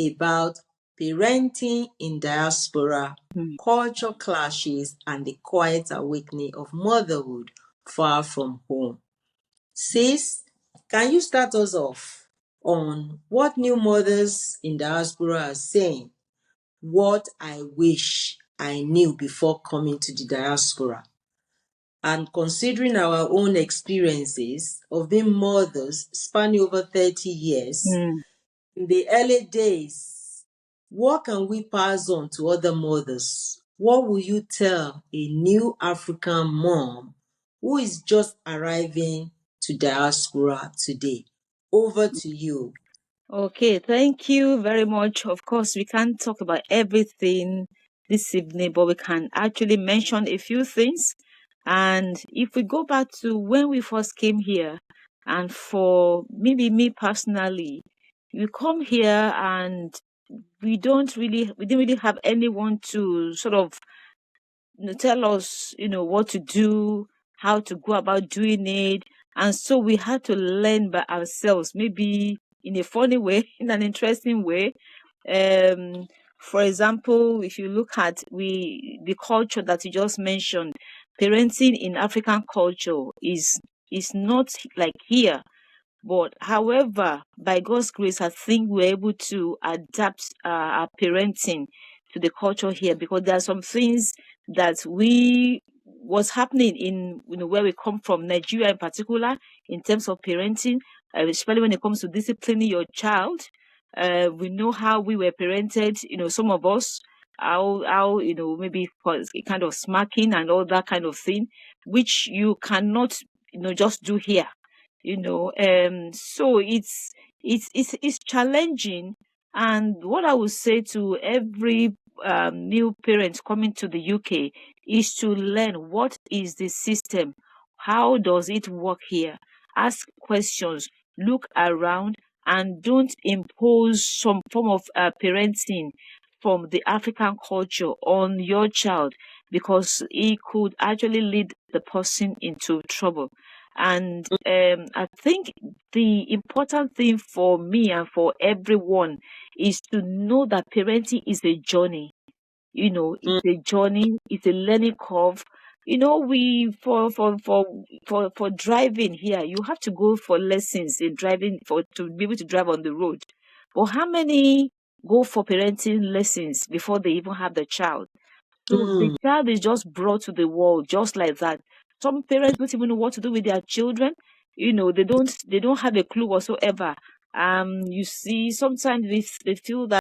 about parenting in diaspora, culture clashes, and the quiet awakening of motherhood far from home. Sis, can you start us off on what new mothers in diaspora are saying? What I wish I knew before coming to the diaspora. And considering our own experiences of being mothers spanning over 30 years, in the early days, what can we pass on to other mothers? What will you tell a new African mom who is just arriving to diaspora today? Over to you. Okay, thank you very much. Of course, we can't talk about everything this evening, but we can actually mention a few things. And if we go back to when we first came here, and for maybe me personally, we come here and we didn't really have anyone to sort of tell us, what to do, how to go about doing it. And so we had to learn by ourselves, maybe in a funny way, in an interesting way. Um, for example, if you look at the culture that you just mentioned, parenting in African culture is not like here. But however, by God's grace, I think we're able to adapt our parenting to the culture here, because there are some things that what's happening in where we come from, Nigeria in particular, in terms of parenting, especially when it comes to disciplining your child. We know how we were parented. Some of us, how maybe for kind of smacking and all that kind of thing, which you cannot just do here. So it's challenging. And what I would say to every new parent coming to the UK is to learn what is the system, how does it work here, ask questions, look around, and don't impose some form of parenting from the African culture on your child, because it could actually lead the person into trouble. And I think the important thing for me and for everyone is to know that parenting is a journey. It's a journey, it's a learning curve. We for driving here, you have to go for lessons in driving for to be able to drive on the road. But how many go for parenting lessons before they even have the child? So the child is just brought to the world just like that. Some parents don't even know what to do with their children. They don't have a clue whatsoever. You see, sometimes they feel that